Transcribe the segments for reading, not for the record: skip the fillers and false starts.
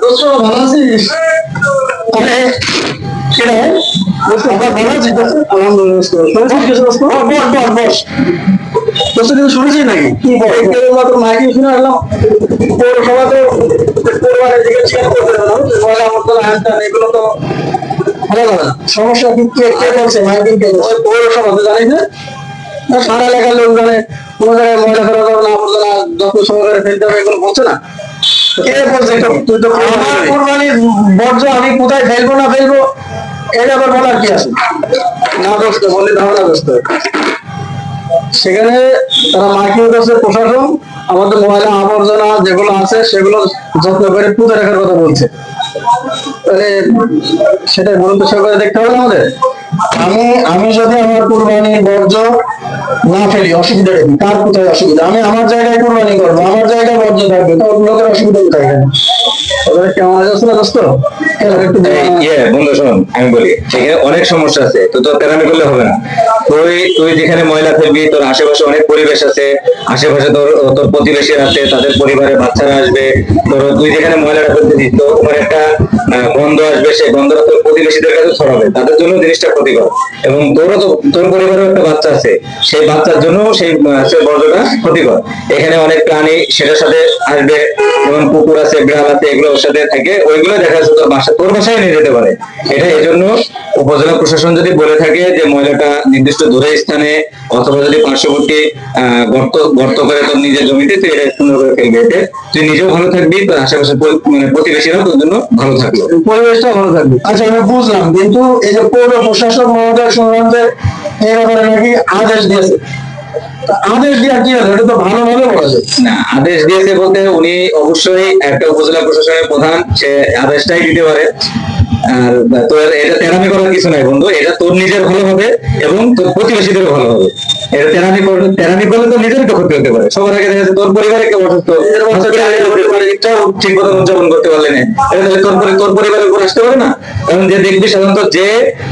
দোস্ত ভালো আছিস? আরে কেডা দোস্ত আবার ভালো আছিস দোস্ত? আলহামদুলিল্লাহ দোস্ত। শুনেছিস কিছু দোস্ত? বস দোস্ত কিছু শুনেছিস নাকি? কি বল? এই কেবল তোর মাইকে শুনে আসলাম পৌরসভা তো পরিবারের দিকে চেক করতে হবে না, ময়লা আবর্জনা হ্যান এগুলো তো ভালো হবে না। সমস্যা কি কে বলছে মাইকিং কে? ওই পৌরসভা তো জানিস না, সারা এলাকার লোক জানে কোনো জায়গায় ময়লা ফেলা যাবে না, আবর্জনা যত্ন সহকারে ফেলতে হবে এগুলো বলছে না। কে বলছে? তুই তো আমার কোরবানির বর্জ্য আমি কোথায় ফেলবো না ফেলবো এটা আবার বলার কি আছে? না দোস্ত বললে ধারণা দোস্ত, সেখানে তারা মার্কিং করছে প্রশাসন আমাদের ময়লা আবর্জনা যেগুলো আছে সেগুলো যত্ন করে পুঁতে রাখার কথা বলছে। তাহলে সেটা গুরুত্ব সহকারে দেখতে হবে না আমাদের। আমি যদি আমার কুরবানির বর্জ্য না ফেলি অসুবিধা নেই, কার কোথায় অসুবিধা? আমি আমার জায়গায় কুরবানি করবো, আমার জায়গায় বর্জ্য থাকবে, তো লোকের অসুবিধা কোথায়? কেমন আছে না দোস্ত? বন্ধু শোন, আমি বলি সেখানে অনেক সমস্যা আছে, তো তোর তেরামি করলে হবে না। তুই যেখানে ময়লা ফেলবি তোর আশেপাশে অনেক পরিবেশ আছে, আশেপাশে তোর তোর প্রতিবেশী আছে, তাদের পরিবারের বাচ্চারা আসবে, তুই যেখানে ময়লাটা ফেলতেছিস তো তোমার একটা গন্ধ আসবে, সেই গন্ধটা তোর প্রতিবেশীদের কাছে ছড়াবে, তাদের জন্য জিনিসটা ক্ষতিকর। এবং তোরও তো তোর পরিবারের একটা বাচ্চা আছে, সেই বাচ্চার জন্য সেই বর্জ্যটা ক্ষতিকর। এখানে অনেক প্রাণী সেটার সাথে আসবে, যেমন কুকুর আছে, বিড়াল আছে, এগুলো ওর সাথে থাকে, ওইগুলো দেখা যাচ্ছে তোর বাসায় নিয়ে যেতে পারে। এটা এই জন্য উপজেলা প্রশাসন যদি বলে থাকে যে ময়লাটা নির্দিষ্ট দূরে স্থানে অথবা যদি পার্শ্ববর্তী গর্ত করে তোর নিজের জমিতে তুই এটা সুন্দর করে ফেলবি, এতে তুই নিজেও ভালো থাকবি, তোর আশেপাশে মানে প্রতিবেশীরাও তোর জন্য ভালো থাকবে, পরিবেশটা ভালো থাকবে। আচ্ছা আমি বুঝলাম, কিন্তু এই যে পৌর প্রশাসক মহোদয় শুনলাম যে এই ব্যাপারে নাকি আদেশ দিয়েছে, আদেশ দেওয়া কি আছে? এটা তো ভালোভাবে বলা যায় না। আদেশ দিয়েছে বলতে উনি অবশ্যই একটা উপজেলা প্রশাসনের প্রধান, সে আদেশটাই দিতে পারে। আর তোর এটা তেরামি করার কিছু নাই বন্ধু, এটা তোর নিজের ভালো হবে এবং তোর প্রতিবেশীদের ভালো হবে। এটা তেরামি করলে তো নিজেরই তো ক্ষতি হতে পারে। সবার আগে দেখা যাচ্ছে তোর পরিবারে কেউ অসুস্থ, ঠিক মতো উদযাপন করতে পারলে না, এটা তাহলে তোর পরিবারের উপর আসতে পারে না। কারণ যে দেখবি সাধারণত যে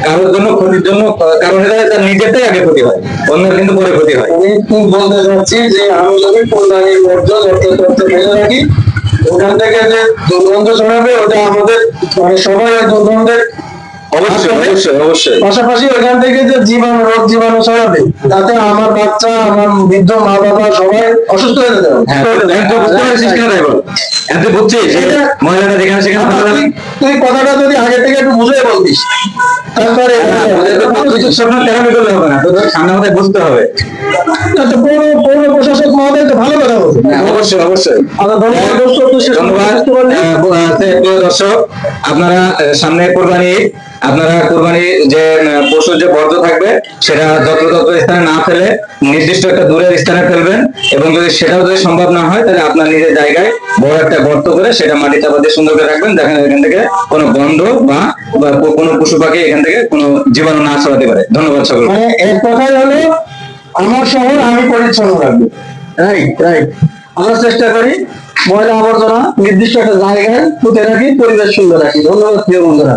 কারোর জন্য ক্ষতির জন্য কারণে তার নিজেরটাই আগে ক্ষতি হয়, অন্যের কিন্তু পরে ক্ষতি হয়। আমি খুব বলতে চাচ্ছি যে আমি যদি কোরবানির বর্জ্য যত্ন ফেলে রাখি, ওখান থেকে যে দুর্গন্ধ ছড়াবে ওটা আমাদের মানে সবাই দুর্গন্ধের পাশাপাশি ওইখান থেকে যে রোগ জীবাণু ছড়াবে, তাতে আমার বাচ্চা, আমার বৃদ্ধ মা বাবা সবাই অসুস্থ হয়ে যেতে তুই কথাটা যদি আগে থেকে একটু বুঝে বলতিস, তারপরে হবে না, তোদের সামনে আমাদের বুঝতে হবে। পৌর প্রশাসক মহোদয় তো ভালো কথা বলছে। অবশ্যই অবশ্যই দর্শক, আপনারা সামনে কোরবানি, আপনারা কোরবানি যে পশুর যে বর্জ্য থাকবে সেটা যত্রতত্র স্থানে না ফেলে নির্দিষ্ট একটা দূরের স্থানে ফেলবেন, এবং যদি সেটাও যদি সম্ভব না হয় তাহলে আপনার নিজের জায়গায় বড় একটা গর্ত করে সেটা মাটি চাপা দিয়ে সুন্দর করে রাখবেন, দেখেন এখান থেকে কোনো গন্ধ বা কোনো পশু পাখি এখান থেকে কোনো জীবাণু না ছড়াতে পারে। ধন্যবাদ সকলকে। মানে এর কথাই হলো আমার শহর আমি পরিচ্ছন্ন রাখবো। রাইট, আমরা চেষ্টা করি ময়লা আবর্জনা নির্দিষ্ট একটা জায়গায় পুঁতে রাখি, পরিবেশ সুন্দর রাখি। ধন্যবাদ প্রিয় বন্ধুরা।